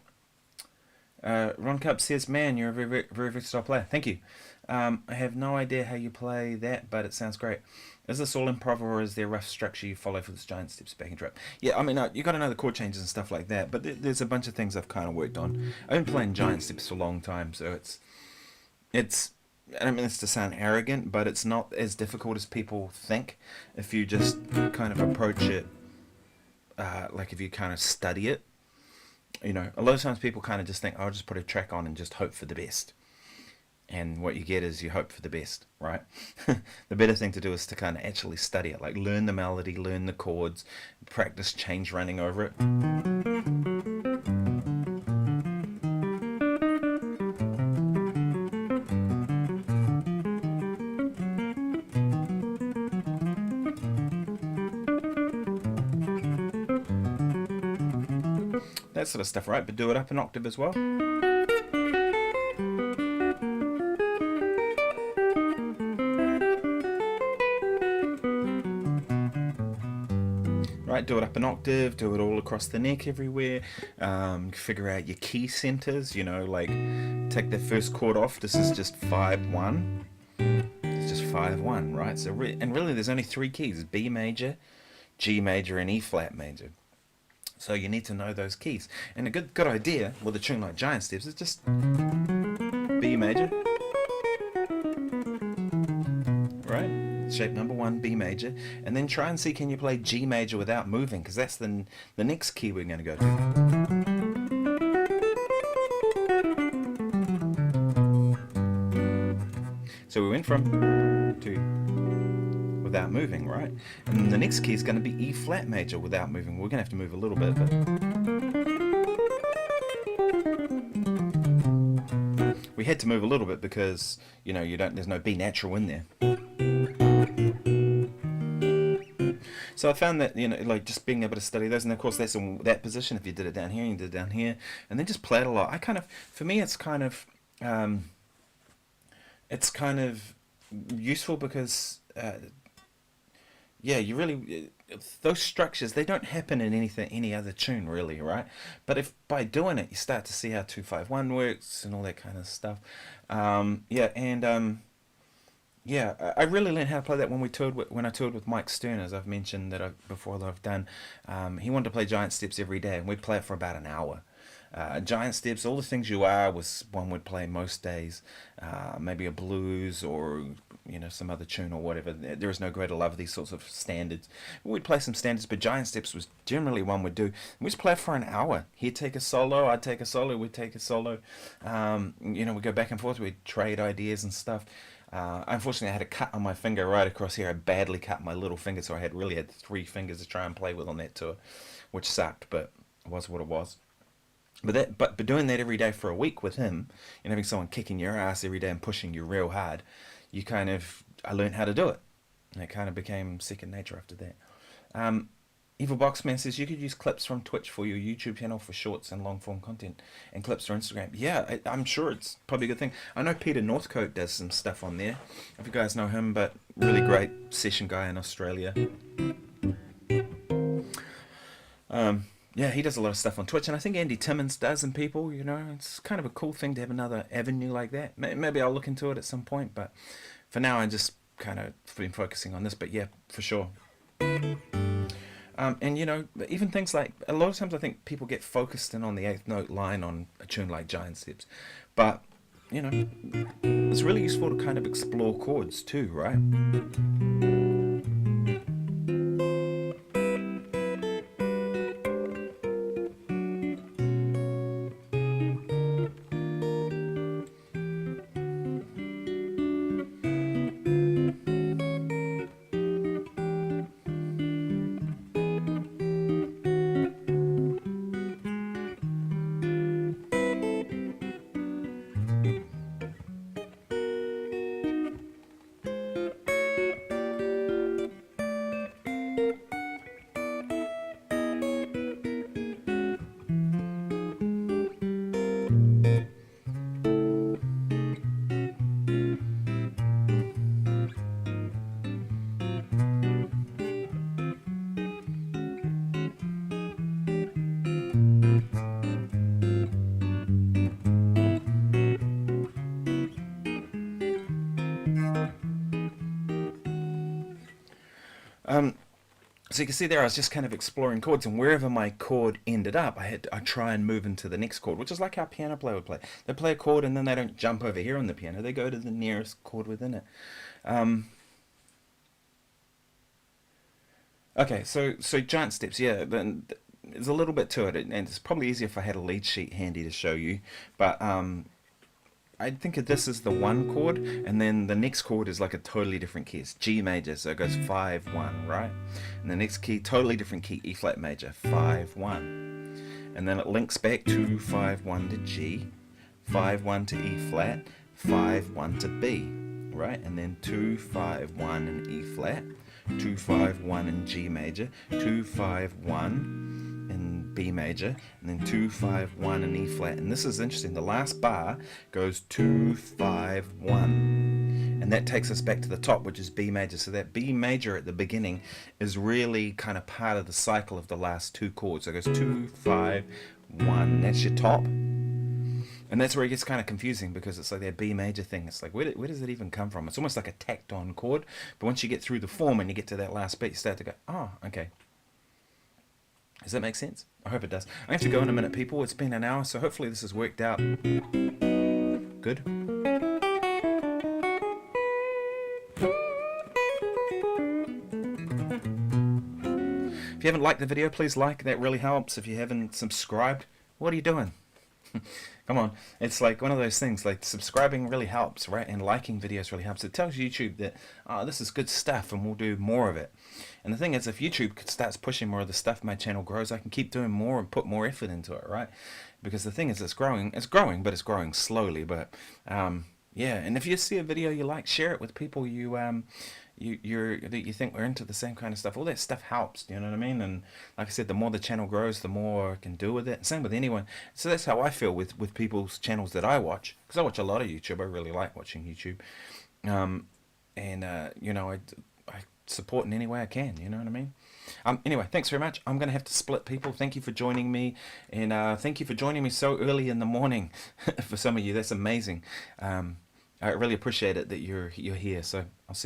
Ron Cup says, "Man, you're a very, very, very versatile player." Thank you. I have no idea how you play that, but it sounds great. Is this all improv, or is there a rough structure you follow for this giant steps back and trap? Yeah, I mean, you got to know the chord changes and stuff like that, but there's a bunch of things I've kind of worked on. I've been playing giant steps for a long time, so it's I don't mean this to sound arrogant, but it's not as difficult as people think if you just kind of approach it, like if you kind of study it. A lot of times people kind of just think, I'll just put a track on and just hope for the best. And what you get is you hope for the best, right? The better thing to do is to kind of actually study it, like learn the melody, learn the chords, practice change running over it. That sort of stuff, right? But do it up an octave as well. Right, do it up an octave, do it all across the neck everywhere. Figure out your key centers, like take the first chord off. This is just 5-1. It's just 5-1, right? So and really there's only 3 keys: B major, G major, and E flat major. So you need to know those keys. And a good idea with a tune like Giant Steps is just B major, right? Shape number 1, B major, and then try and see, can you play G major without moving, because that's the next key we're going to go to. So we went from to without moving, right? And the next key is going to be E flat major without moving. We're going to have to move a little bit, but we had to move a little bit because there's no B natural in there. So I found that like just being able to study those, and of course that's in that position. If you did it down here, you did it down here, and then just play it a lot. For me, it's kind of useful because you really those structures, they don't happen in any other tune really, right? But if by doing it you start to see how 2-5-1 works and all that kind of stuff. I really learned how to play that when I toured with Mike Stern, as I've mentioned that I've done. He wanted to play Giant Steps every day, and we'd play it for about an hour. Giant Steps, All the Things You Are was one would play most days. Maybe a blues or some other tune or whatever. There Is No Greater Love, these sorts of standards. We'd play some standards, but Giant Steps was generally one we'd do. We'd just play it for an hour. He'd take a solo, I'd take a solo, we'd take a solo. We'd go back and forth, we'd trade ideas and stuff. Unfortunately, I had a cut on my finger right across here. I badly cut my little finger, so I really had 3 fingers to try and play with on that tour, which sucked, but it was what it was. But doing that every day for a week with him, and having someone kicking your ass every day and pushing you real hard, I learned how to do it, and it kind of became second nature after that. Evil Boxman says you could use clips from Twitch for your YouTube channel for shorts and long form content, and clips for Instagram. Yeah, I'm sure it's probably a good thing. I know Peter Northcote does some stuff on there, if you guys know him, but really great session guy in Australia. He does a lot of stuff on Twitch, and I think Andy Timmins does, and people, it's kind of a cool thing to have another avenue like that. Maybe I'll look into it at some point, but for now I just kind of been focusing on this, but yeah, for sure. And you know, even things like, a lot of times I think people get focused in on the eighth note line on a tune like Giant Steps, but you know, it's really useful to kind of explore chords too, right? So you can see there I was just kind of exploring chords, and wherever my chord ended up, I try and move into the next chord, which is like how a piano player would play. They play a chord and then they don't jump over here on the piano, they go to the nearest chord within it. Okay, so Giant Steps, yeah, then there's a little bit to it, and it's probably easier if I had a lead sheet handy to show you, but I think of this as the one chord, and then the next chord is like a totally different key. It's G major, so it goes 5-1, right? And the next key, totally different key, E flat major, 5-1. And then it links back to 5-1 to G, 5-1 to E flat, 5-1 to B, right? And then 2-5-1 in E flat, 2-5-1 in G major, 2-5-1 in B major, and then 2-5-1 in E flat. And this is interesting, the last bar goes 2-5-1, and that takes us back to the top, which is B major. So that B major at the beginning is really kind of part of the cycle of the last two chords. So it goes 2-5-1, that's your top. And that's where it gets kind of confusing, because it's like that B major thing. It's like, where does it even come from? It's almost like a tacked on chord, but once you get through the form and you get to that last beat, you start to go, oh, okay. Does that make sense? I hope it does. I have to go in a minute, people. It's been an hour, so hopefully this has worked out good. If you haven't liked the video, please like. That really helps. If you haven't subscribed, what are you doing? Come on, it's like one of those things, like subscribing really helps, right? And liking videos really helps. It tells YouTube that, oh, this is good stuff and we'll do more of it. And the thing is, if YouTube starts pushing more of the stuff, my channel grows, I can keep doing more and put more effort into it, right? Because the thing is, it's growing, but it's growing slowly. But yeah, and if you see a video you like, share it with people you think we're into the same kind of stuff. All that stuff helps, you know what I mean? And like I said, the more the channel grows, the more I can do with it. Same with anyone. So that's how I feel with people's channels that I watch, because I watch a lot of YouTube. I really like watching YouTube, you know, I support in any way I can, you know what I mean? Anyway, thanks very much. I'm going to have to split, people. Thank you for joining me, and thank you for joining me so early in the morning. For some of you, that's amazing. I really appreciate it that you're here. So I'll see you.